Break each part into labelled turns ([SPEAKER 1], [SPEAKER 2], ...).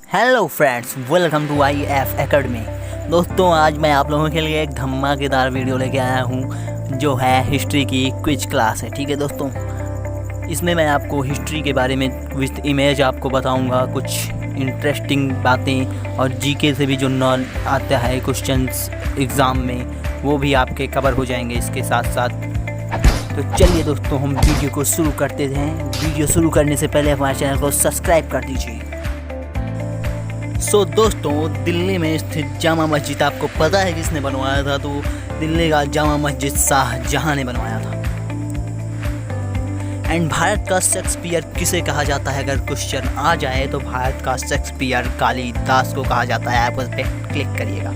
[SPEAKER 1] Hello friends, welcome to I F academy. दोस्तों, आज मैं आप लोगों के लिए एक धमाकेदार वीडियो लेके आया हूँ जो है हिस्ट्री की क्विज क्लास है। ठीक है दोस्तों, इसमें मैं आपको हिस्ट्री के बारे में विद इमेज आपको बताऊँगा, कुछ इंटरेस्टिंग बातें और जीके से भी जो नॉन आता है क्वेश्चंस एग्ज़ाम में, वो भी आपके कवर हो जाएंगे इसके साथ साथ। तो चलिए दोस्तों, हम वीडियो को शुरू करते हैं। वीडियो शुरू करने से पहले हमारे चैनल को सब्सक्राइब कर दीजिए। दोस्तों, दिल्ली में स्थित जामा मस्जिद आपको पता है किसने बनवाया था? तो दिल्ली का जामा मस्जिद शाहजहां ने बनवाया था। एंड भारत का शेक्सपियर किसे कहा जाता है? अगर क्वेश्चन आ जाए तो भारत का शेक्सपियर कालिदास को कहा जाता है। आप उस पर क्लिक करिएगा।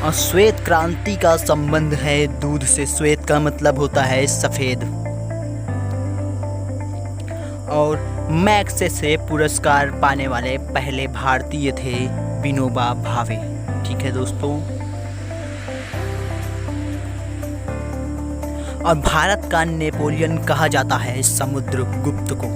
[SPEAKER 1] और श्वेत क्रांति का संबंध है दूध से। श्वेत का मतलब होता है सफ़ेद। और मैग्सेसे से पुरस्कार पाने वाले पहले भारतीय थे विनोबा भावे। ठीक है दोस्तों, और भारत का नेपोलियन कहा जाता है समुद्रगुप्त को।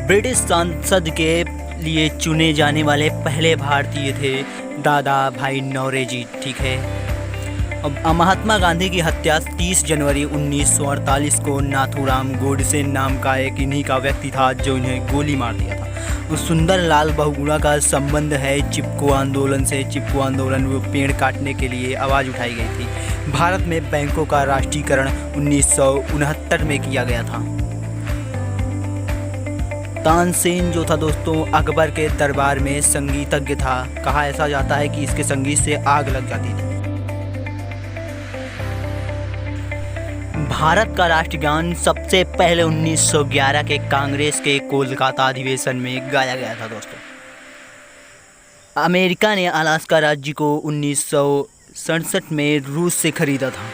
[SPEAKER 1] ब्रिटिश संसद के लिए चुने जाने वाले पहले भारतीय थे दादा भाई नौरोजी। ठीक है। अब महात्मा गांधी की हत्या 30 जनवरी 1948 को नाथूराम गोडसे नाम का एक इन्हीं का व्यक्ति था जो इन्हें गोली मार दिया था। उस सुंदर लाल बहुगुणा का संबंध है चिपको आंदोलन से। चिपको आंदोलन वो पेड़ काटने के लिए आवाज़ उठाई गई थी। भारत में बैंकों का राष्ट्रीयकरण 1969 में किया गया था। तानसेन जो था दोस्तों, अकबर के दरबार में संगीतज्ञ था। कहा ऐसा जाता है कि इसके संगीत से आग लग जाती थी। भारत का राष्ट्रगान सबसे पहले 1911 के कांग्रेस के कोलकाता अधिवेशन में गाया गया था दोस्तों। अमेरिका ने अलास्का राज्य को 1967 में रूस से खरीदा था।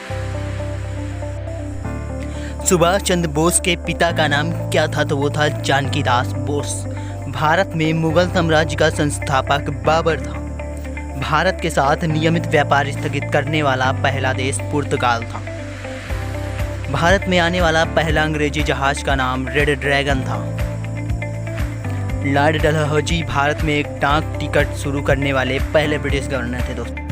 [SPEAKER 1] सुभाष चंद्र बोस के पिता का नाम क्या था? तो वो था जानकी दास बोस। भारत में मुगल साम्राज्य का संस्थापक बाबर था। भारत के साथ नियमित व्यापार स्थगित करने वाला पहला देश पुर्तगाल था। भारत में आने वाला पहला अंग्रेजी जहाज का नाम रेड ड्रैगन था। लॉर्ड डलहौजी भारत में एक डाक टिकट शुरू करने वाले पहले ब्रिटिश गवर्नर थे दोस्तों।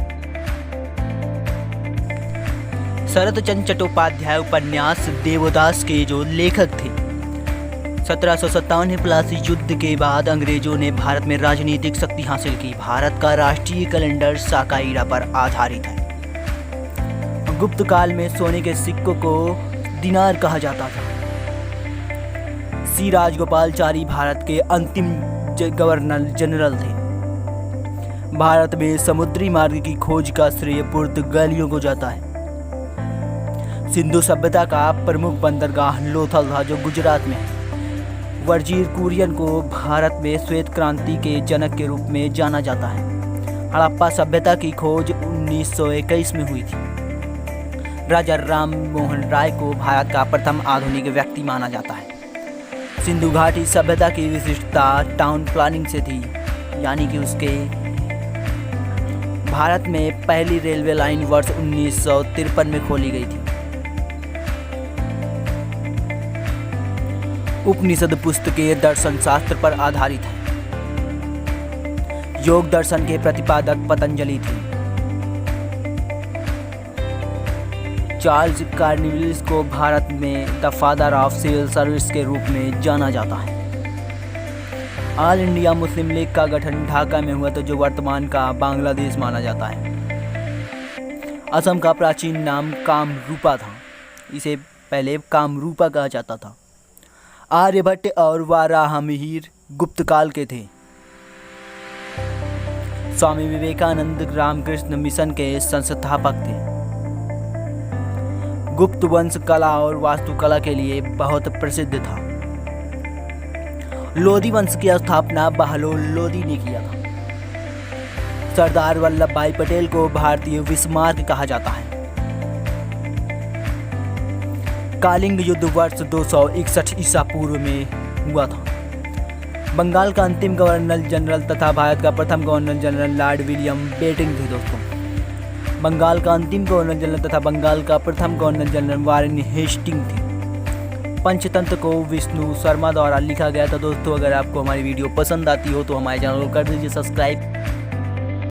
[SPEAKER 1] शरत चंद्र चट्टोपाध्याय उपन्यास देवदास के जो लेखक थे। 1757 प्लासी युद्ध के बाद अंग्रेजों ने भारत में राजनीतिक शक्ति हासिल की। भारत का राष्ट्रीय कैलेंडर साकाईरा पर आधारित है। गुप्त काल में सोने के सिक्कों को दिनार कहा जाता था। सी राजगोपालचारी भारत के अंतिम गवर्नर जनरल थे। भारत में समुद्री मार्ग की खोज का श्रेय पुर्तगालियों को जाता है। सिंधु सभ्यता का प्रमुख बंदरगाह लोथल था जो गुजरात में है। वजीर कुरियन को भारत में श्वेत क्रांति के जनक के रूप में जाना जाता है। हड़प्पा सभ्यता की खोज 1921 में हुई थी। राजा राम मोहन राय को भारत का प्रथम आधुनिक व्यक्ति माना जाता है। सिंधु घाटी सभ्यता की विशिष्टता टाउन प्लानिंग से थी, यानी कि उसके भारत में पहली रेलवे लाइन वर्ष 1953 में खोली गई थी। उपनिषद पुस्तकें दर्शन शास्त्र पर आधारित है। योग दर्शन के प्रतिपादक पतंजलि थे। चार्ल्स कार्निवलिस को भारत में the father of civil service के रूप में जाना जाता है। ऑल इंडिया मुस्लिम लीग का गठन ढाका में हुआ था जो वर्तमान का बांग्लादेश माना जाता है। असम का प्राचीन नाम कामरूपा था। इसे पहले कामरूपा कहा जाता था। आर्यभट्ट और वाराहमिहिर गुप्त काल के थे। स्वामी विवेकानंद रामकृष्ण मिशन के संस्थापक थे। गुप्त वंश कला और वास्तुकला के लिए बहुत प्रसिद्ध था। लोधी वंश की स्थापना बहलोल लोधी ने किया था। सरदार वल्लभ भाई पटेल को भारतीय विस्मार्क कहा जाता है। कालिंग युद्ध वर्ष 261 ईसा पूर्व में हुआ था। बंगाल का अंतिम गवर्नर जनरल तथा भारत का प्रथम governor general Lord William Bentinck थे दोस्तों। बंगाल का अंतिम गवर्नर जनरल तथा बंगाल का प्रथम गवर्नर जनरल वारेन हेस्टिंग थे। पंचतंत्र को विष्णु शर्मा द्वारा लिखा गया था। दोस्तों अगर आपको हमारी वीडियो पसंद आती हो तो हमारे चैनल को कर दीजिए सब्सक्राइब।